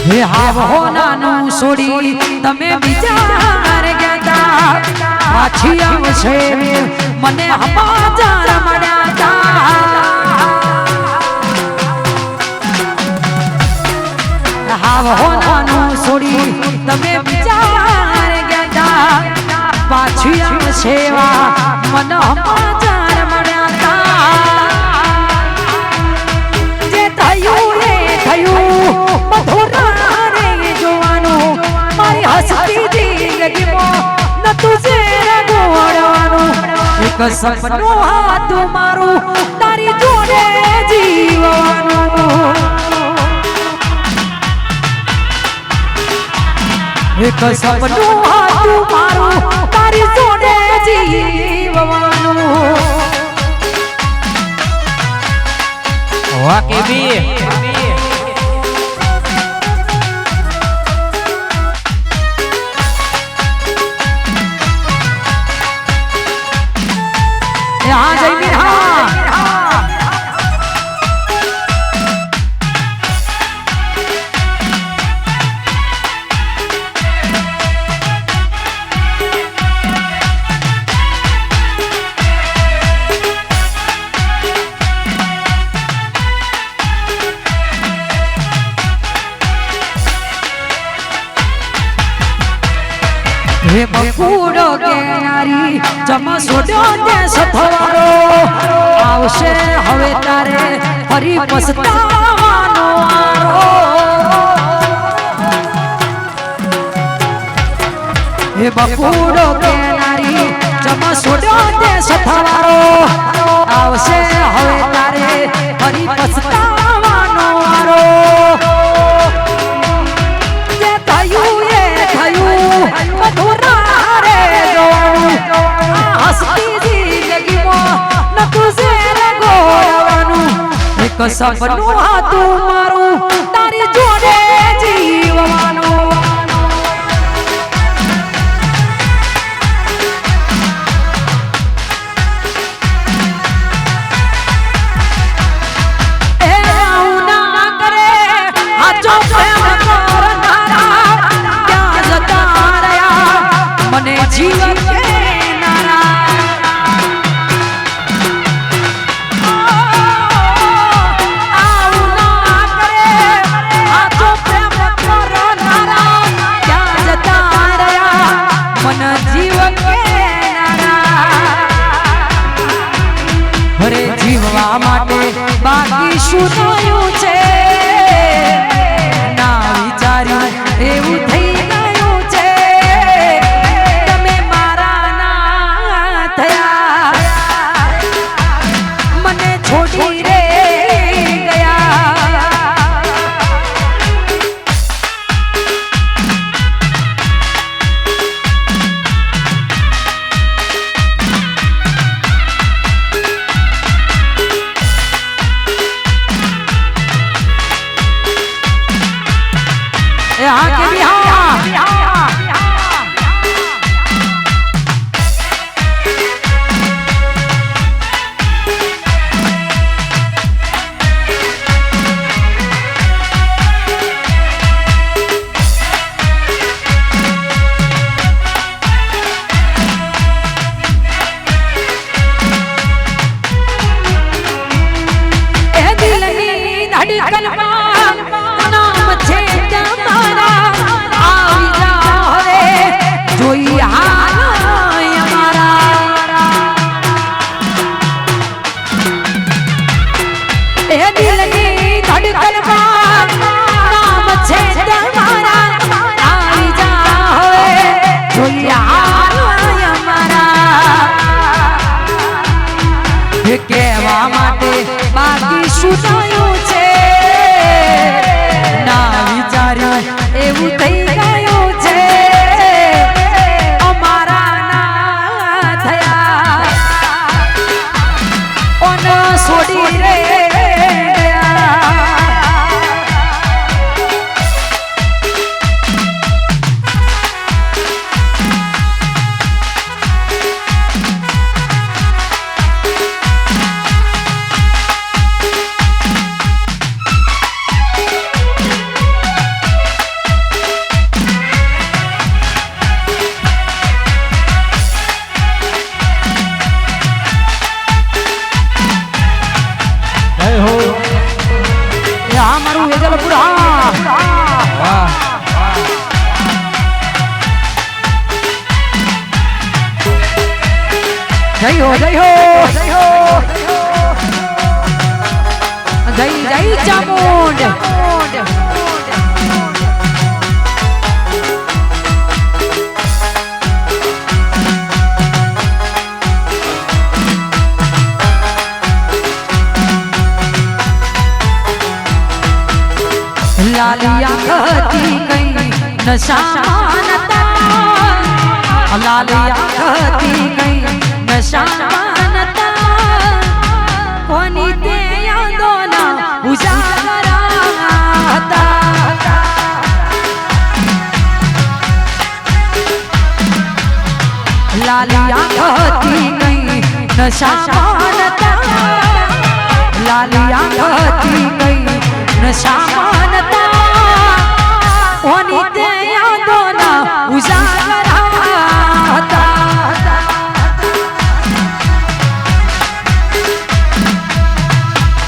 હે હાવ હોનાનું છોડી તમે વિચાર ગયા પાછી આવશે મને સમાચાર મળ્યા તા હાવ હોનાનું છોડી તમે વિચાર ગયા પાછી આવશે મને સમાચાર મળ્યા તા જે થયું એ થયું એક સપનું હતું મારું તારી જોડે જીવવાનું એક સપનું હતું મારું તારી જોડે જીવવાનું વાકે બી हाँ जयवीर हाँ हे बकुड़ो के नारी जमा सोड्यो ते सथवारो आवशे हवे तारे फरी पछतावानो आरो हे बकुड़ो के नारी जमा सोड्यो ते सथवारो आवशे हवे तारे फरी पछतावानो आरो जे थયું એ થયું એક સપનું હતું મારું તારી જોડે જીવવાનું એ આવું ના કરે આજો પ્રેમ કરનારા ક્યાં જતા રહ્યા મને જીવન જીવવા માટે બાકી શું થયું છે ના વિચાર્યું એવું થઈ ગયું છે તમે મારા ના થયા મને છોડી રે ગયા आगे भी दिल नी धड़कन नाम छे तुम्हारा જય હો જય હો જય જય ચામુંડ लालिया कहती गई नशानता लालिया कहती गई नशानता कोनी ते यादोना उजागरा लालिया कहती गई नशानता लालिया कहती गई नशानता कोनी ते यादोना उजागरा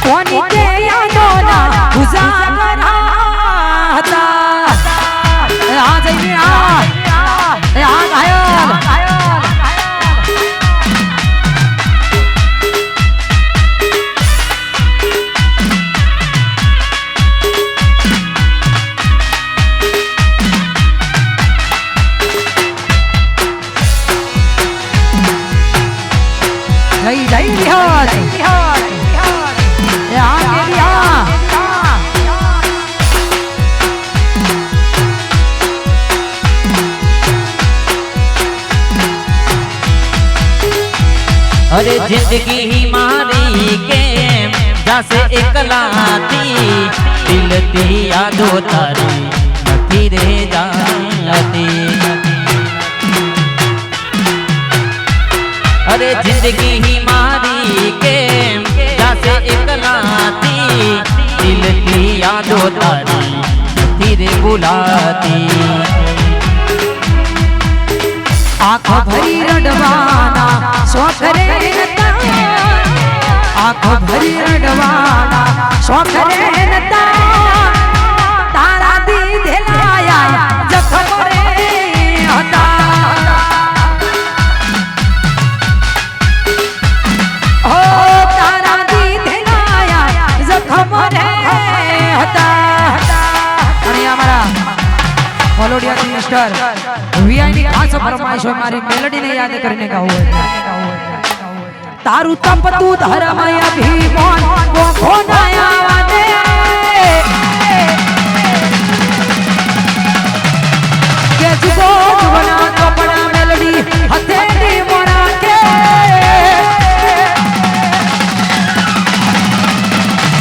कोनी ते यादोना उजागरा आ जइए आ घायल जय जय बिहार अरे जिंदगी ही मारी के जैसे एकला थी दिल थी यादो तारी नथी रे जाती अरे जिंदगी ही मारी के जैसे एकला थी दिल थी यादो तारी नथी रे बुलाती आँखों भरी रडवाना शौक रे आँखों भरी रडवाना शौक रे नता तारा दी दिलाया जखम रे हता हो तारा दी दिलाया जखम रे हता अरे हमारा फॉलोडिया की मिस्टर वीआईपी खास फरमाइश है हमारी मेलोडी ने याद करने का हुआ तारू तप तू धर्मय अभिमान वो खोनाया वादे के जुगो जुगना कपड़ा मेलोडी हथेली मोरा के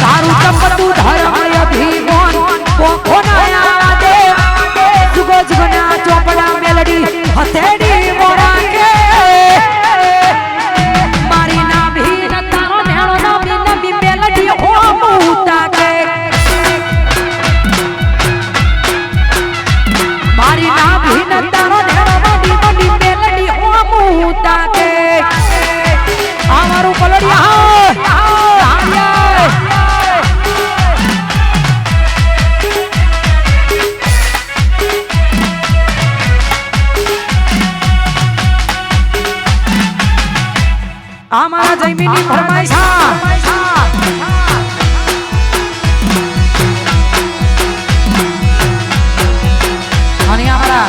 तारू तप तू धर्मय अभिमान वो खोनाया वादे जुगो जुगना चौपड़ा मेलोडी हथेली मोरा के मारी ना भी न तारो नेणो ना भी नबी मेलोडी हो मुता के मारी ना भी न तारो नेणो ना भी नबी मेलोडी हो मुता के हमारू पलड़िया हमारा जमीनी फरमाइश आणि हमारा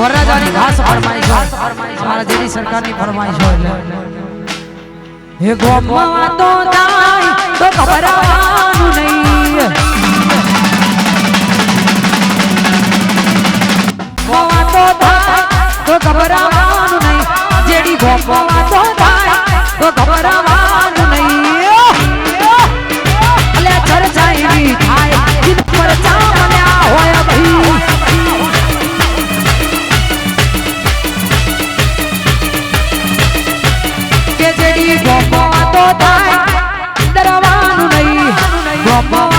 वरना जानी खास फरमाइश हमारा जेडी सरकार की फरमाइश हो हे गोमवा तो दाई तो घबरावानु नहीं गोमवा तो दाई तो घबरावानु नहीं जेडी गोमवा तो दाई तो घबरावानु नहीं अले चर जाई थाय जिन पर चामल्या होया भई के जेडी गोमवा तो दाई डरवानु नहीं गोमवा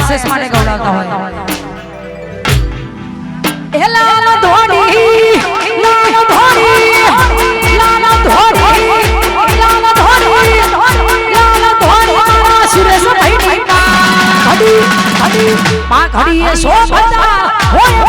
એસએસ માટે ગવડાવતા હોય એ લાલ ધોડી લાલ ધોડી લાલ ધોડી લાલ ધોડી લાલ ધોડી સુરેશ ભાઈ ઘડી ઘડી માં ઘડી એ શોભતા હોય